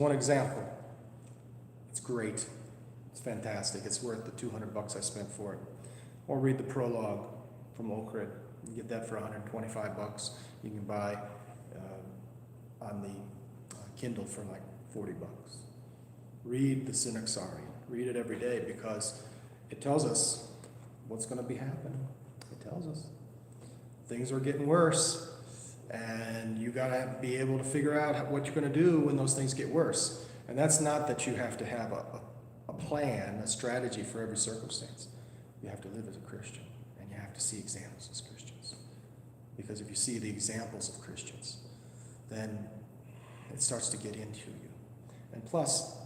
One example. It's great. It's fantastic. It's worth the $200 I spent for it. Or read the prologue from Oak Ridge. You get that for $125. You can buy on the Kindle for like $40. Read the Synaxarion. Read it every day because it tells us what's going to be happening. It tells us things are getting worse, and you got to be able to figure out what you're going to do when those things get worse. And that's not that you have to have a plan, a strategy for every circumstance. You have to live as a Christian, and you have to see examples as Christians. Because if you see the examples of Christians, then it starts to get into you. And plus,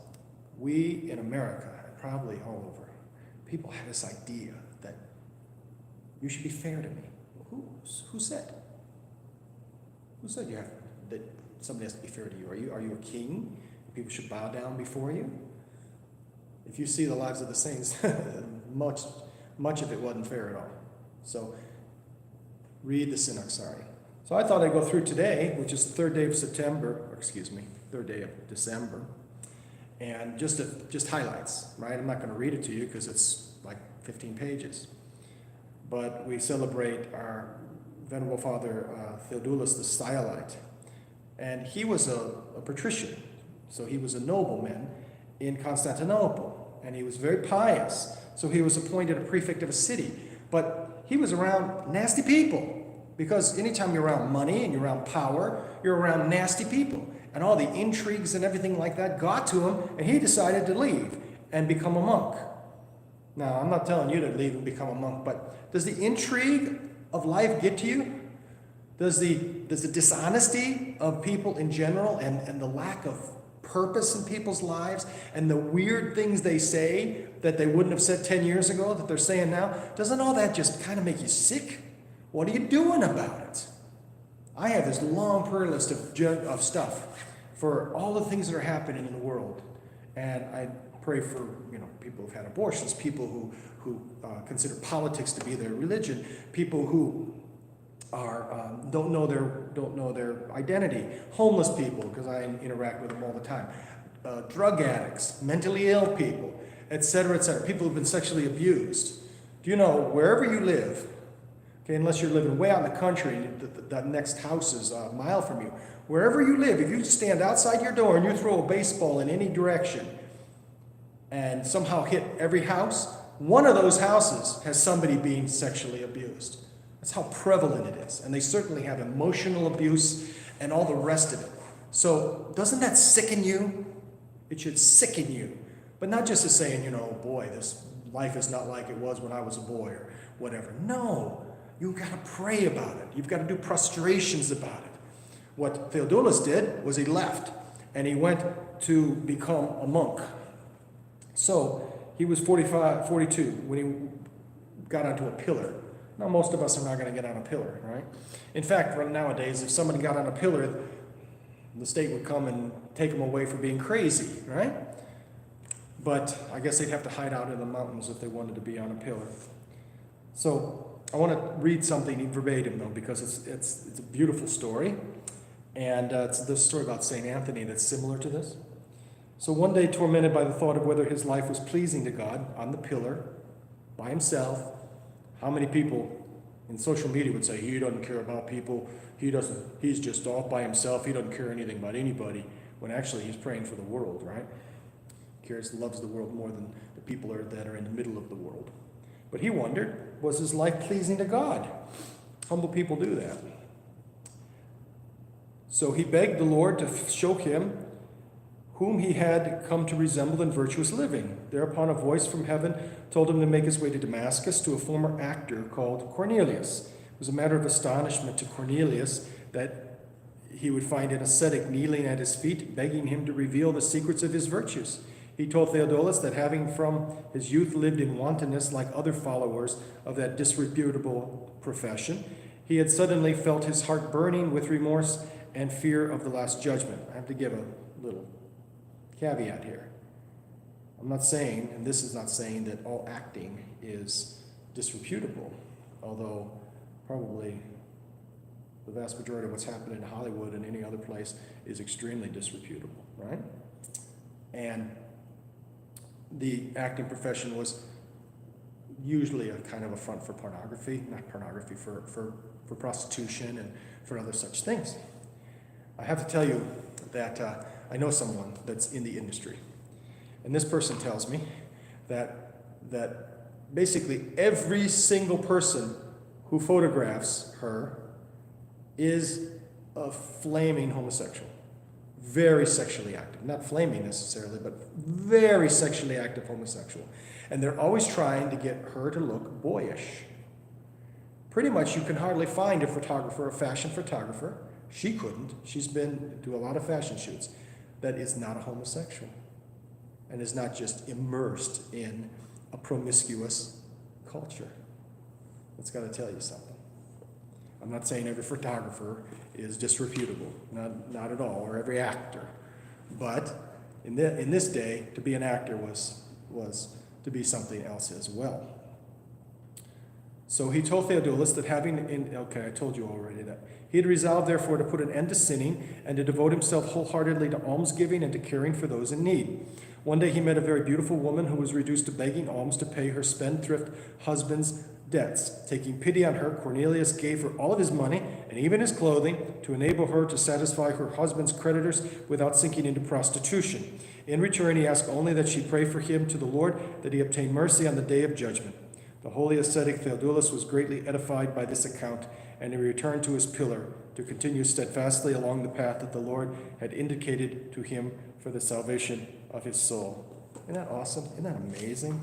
we in America, and probably all over, people have this idea that you should be fair to me. Who said? Who said that somebody has to be fair to you? Are you a king? People should bow down before you? If you see the lives of the saints, much of it wasn't fair at all. So read the Synaxarion. So I thought I'd go through today, which is the third day of December, and just highlights, right? I'm not going to read it to you because it's like 15 pages. But we celebrate our Venerable Father Doodles the Stylite. And he was a patrician, so he was a nobleman in Constantinople. And he was very pious, so he was appointed a prefect of a city. But he was around nasty people, because anytime you're around money and you're around power, you're around nasty people. And all the intrigues and everything like that got to him, and he decided to leave and become a monk. Now, I'm not telling you to leave and become a monk, but does the intrigue of life get to you? Does the dishonesty of people in general and the lack of purpose in people's lives and the weird things they say that they wouldn't have said 10 years ago that they're saying now, doesn't all that just kind of make you sick? What are you doing about it? I have this long prayer list of stuff for all the things that are happening in the world. And I pray for people who've had abortions, people who consider politics to be their religion, people who are don't know their identity, homeless people, because I interact with them all the time, drug addicts, mentally ill people, etc., people who've been sexually abused. Do you know, wherever you live, okay, unless you're living way out in the country and the next house is a mile from you, wherever you live, if you stand outside your door and you throw a baseball in any direction and somehow hit every house, one of those houses has somebody being sexually abused. That's how prevalent it is. And they certainly have emotional abuse and all the rest of it. So doesn't that sicken you? It should sicken you. But not just as saying, boy, this life is not like it was when I was a boy or whatever. No, you've got to pray about it. You've got to do prostrations about it. What Theodulus did was he left and he went to become a monk. So he was 42 when he got onto a pillar. Now, most of us are not going to get on a pillar, right? In fact, nowadays, if somebody got on a pillar, the state would come and take them away for being crazy, right? But I guess they'd have to hide out in the mountains if they wanted to be on a pillar. So I want to read something verbatim, though, because it's a beautiful story. And it's the story about St. Anthony that's similar to this. So one day, tormented by the thought of whether his life was pleasing to God, on the pillar, by himself. How many people in social media would say, he doesn't care about people, he's just off by himself, he doesn't care anything about anybody, when actually he's praying for the world, right? He loves the world more than the people that are in the middle of the world. But he wondered, was his life pleasing to God? Humble people do that. So he begged the Lord to show him whom he had come to resemble in virtuous living. Thereupon a voice from heaven told him to make his way to Damascus to a former actor called Cornelius. It was a matter of astonishment to Cornelius that he would find an ascetic kneeling at his feet, begging him to reveal the secrets of his virtues. He told Theodulus that having from his youth lived in wantonness like other followers of that disreputable profession, he had suddenly felt his heart burning with remorse and fear of the last judgment. I have to give a little caveat here. I'm not saying, and this is not saying, that all acting is disreputable, although probably the vast majority of what's happening in Hollywood and any other place is extremely disreputable, right? And the acting profession was usually a kind of a front for pornography, not pornography, for prostitution and for other such things. I have to tell you that I know someone that's in the industry. And this person tells me that basically every single person who photographs her is a flaming homosexual. Very sexually active. Not flaming necessarily, but very sexually active homosexual. And they're always trying to get her to look boyish. Pretty much you can hardly find a photographer, a fashion photographer. She couldn't. She's been to a lot of fashion shoots. That is not a homosexual. And is not just immersed in a promiscuous culture. That's got to tell you something. I'm not saying every photographer is disreputable, not at all, or every actor. But in this day, to be an actor was to be something else as well. So he told Theodulus that I told you already that. He had resolved, therefore, to put an end to sinning and to devote himself wholeheartedly to almsgiving and to caring for those in need. One day he met a very beautiful woman who was reduced to begging alms to pay her spendthrift husband's debts. Taking pity on her, Cornelius gave her all of his money and even his clothing to enable her to satisfy her husband's creditors without sinking into prostitution. In return, he asked only that she pray for him to the Lord, that he obtain mercy on the day of judgment. The holy ascetic Theodulus was greatly edified by this account, and he returned to his pillar to continue steadfastly along the path that the Lord had indicated to him for the salvation of his soul. Isn't that awesome? Isn't that amazing?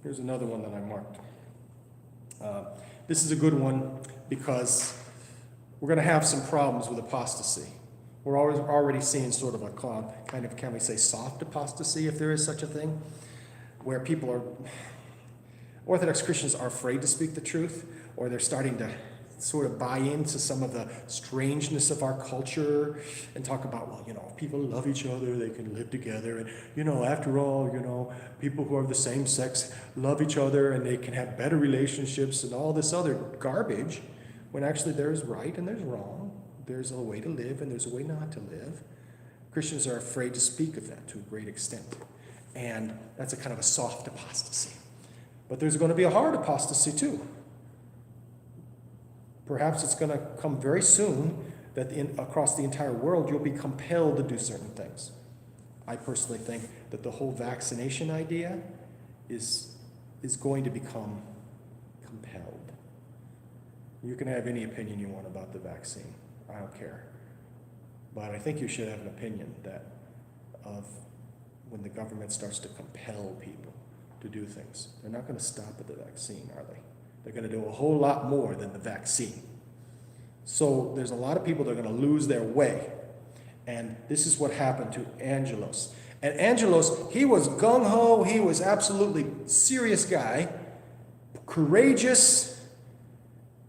Here's another one that I marked. This is a good one because we're going to have some problems with apostasy. We're already seeing sort of a kind of, can we say, soft apostasy, if there is such a thing, where Orthodox Christians are afraid to speak the truth, or they're starting to sort of buy into some of the strangeness of our culture and talk about, well, if people love each other, they can live together. And, after all, people who are of the same sex love each other and they can have better relationships and all this other garbage, when actually there's right and there's wrong. There's a way to live and there's a way not to live. Christians are afraid to speak of that to a great extent. And that's a kind of a soft apostasy. But there's going to be a hard apostasy too. Perhaps it's going to come very soon that across the entire world you'll be compelled to do certain things. I personally think that the whole vaccination idea is going to become compelled. You can have any opinion you want about the vaccine. I don't care. But I think you should have an opinion of when the government starts to compel people to do things. They're not going to stop at the vaccine, are they? They're going to do a whole lot more than the vaccine. So there's a lot of people that are going to lose their way. And this is what happened to Angelos. And Angelos, he was gung-ho, he was absolutely serious guy, courageous,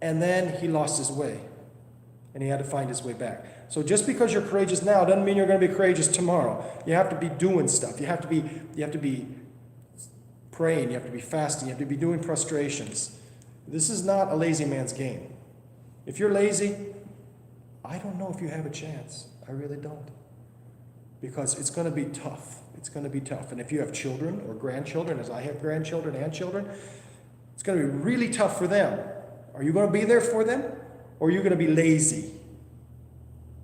and then he lost his way. And he had to find his way back. So just because you're courageous now doesn't mean you're going to be courageous tomorrow. You have to be doing stuff. You have to be praying, you have to be fasting, you have to be doing prostrations. This is not a lazy man's game. If you're lazy, I don't know if you have a chance. I really don't. Because it's going to be tough. It's going to be tough. And if you have children or grandchildren, as I have grandchildren and children, it's going to be really tough for them. Are you going to be there for them? Or are you going to be lazy?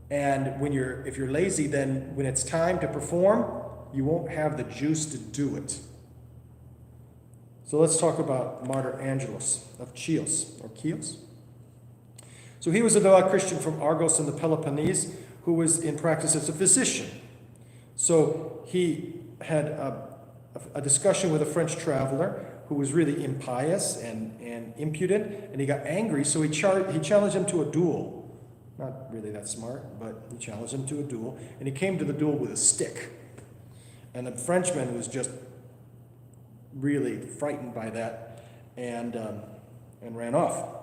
And if you're lazy, then when it's time to perform, you won't have the juice to do it. So let's talk about Martyr Angelos of Chios, or Chios. So he was a devout Christian from Argos in the Peloponnese who was in practice as a physician. So he had a discussion with a French traveler who was really impious and impudent, and he got angry, so he challenged him to a duel. Not really that smart, but he challenged him to a duel, and he came to the duel with a stick. And the Frenchman was just really frightened by that and ran off.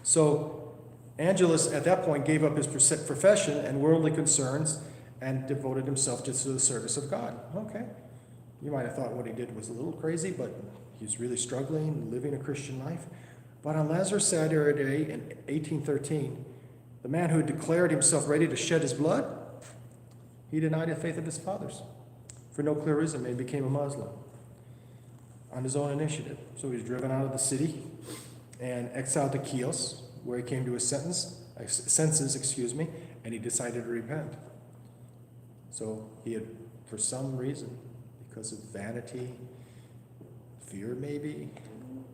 So Angelos at that point gave up his profession and worldly concerns and devoted himself just to the service of God. Okay. You might have thought what he did was a little crazy, but he's really struggling, living a Christian life. But on Lazarus' Saturday in 1813, the man who had declared himself ready to shed his blood, He denied the faith of his fathers for no clear reason. He became a Muslim on his own initiative. So he was driven out of the city and exiled to Chios, where he came to his senses, and he decided to repent. So he had, for some reason, because of vanity, fear maybe,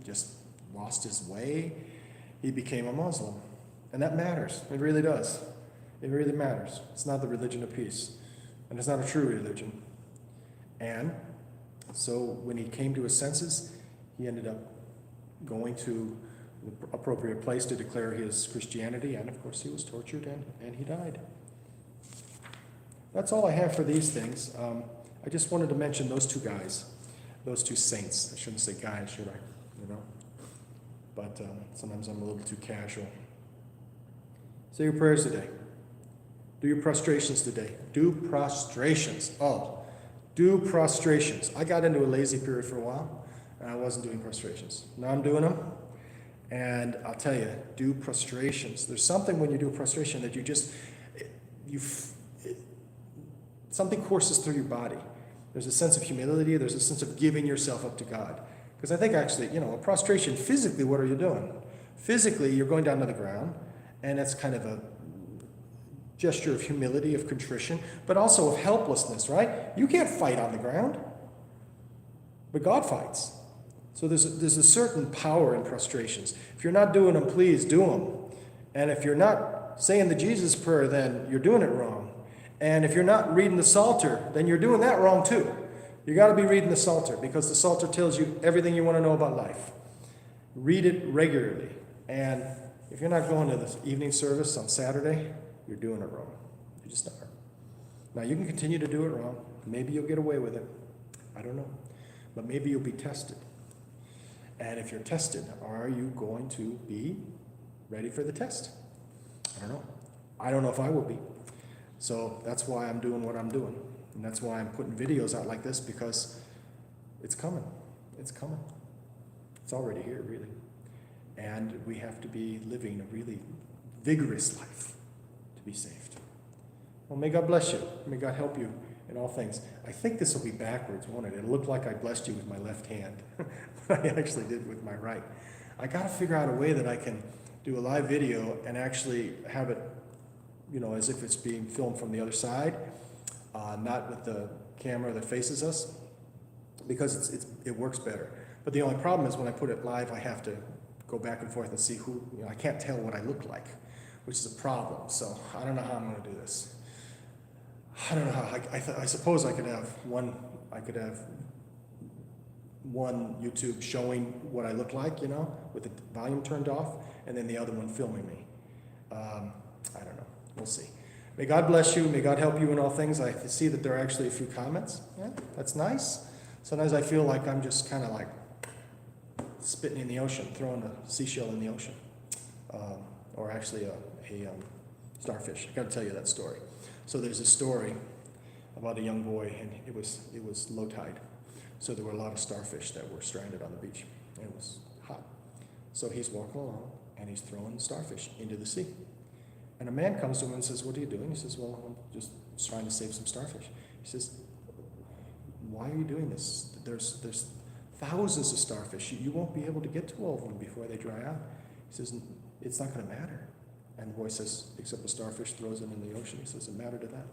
just lost his way, he became a Muslim. And that matters. It really does. It really matters. It's not the religion of peace. And it's not a true religion. And so when he came to his senses, he ended up going to the appropriate place to declare his Christianity, and of course he was tortured and he died. That's all I have for these things. I just wanted to mention those two guys, those two saints. I shouldn't say guys, should I? But sometimes I'm a little too casual. Say your prayers today. Do your prostrations today. Do prostrations. Oh, do prostrations. I got into a lazy period for a while, and I wasn't doing prostrations. Now I'm doing them, and I'll tell you, do prostrations. There's something when you do a prostration that something courses through your body. There's a sense of humility. There's a sense of giving yourself up to God. Because I think actually, a prostration, physically, what are you doing? Physically, you're going down to the ground, and it's kind of a gesture of humility, of contrition, but also of helplessness, right? You can't fight on the ground, but God fights. So there's a certain power in prostrations. If you're not doing them, please do them. And if you're not saying the Jesus prayer, then you're doing it wrong. And if you're not reading the Psalter, then you're doing that wrong too. You got to be reading the Psalter, because the Psalter tells you everything you want to know about life. Read it regularly. And if you're not going to the evening service on Saturday, you're doing it wrong. You just are. Now, you can continue to do it wrong. Maybe you'll get away with it. I don't know. But maybe you'll be tested. And if you're tested, are you going to be ready for the test? I don't know. I don't know if I will be. So that's why I'm doing what I'm doing. And that's why I'm putting videos out like this, because it's coming. It's coming. It's already here, really. And we have to be living a really vigorous life to be saved. Well, may God bless you. May God help you in all things. I think this will be backwards, won't it? It'll look like I blessed you with my left hand, but I actually did with my right. I got to figure out a way that I can do a live video and actually have it, as if it's being filmed from the other side, not with the camera that faces us, because it works better. But the only problem is when I put it live, I have to go back and forth and see who, I can't tell what I look like, which is a problem. So I don't know how I'm going to do this. I don't know how. I suppose I could have one YouTube showing what I look like, with the volume turned off, and then the other one filming me. I don't know. We'll see. May God bless you. May God help you in all things. I see that there are actually a few comments. Yeah, that's nice. Sometimes I feel like I'm just kind of like spitting in the ocean, throwing a seashell in the ocean, or actually a starfish. I got to tell you that story. So there's a story about a young boy, and it was low tide. So there were a lot of starfish that were stranded on the beach, and it was hot. So he's walking along, and he's throwing starfish into the sea. And a man comes to him and says, "What are you doing?" He says, "Well, I'm just trying to save some starfish." He says, "Why are you doing this? There's thousands of starfish. You won't be able to get to all of them before they dry out." He says, "It's not going to matter." And the boy says, picks up a starfish, throws it in the ocean. He says, "It mattered to that."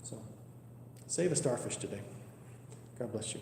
So, save a starfish today. God bless you.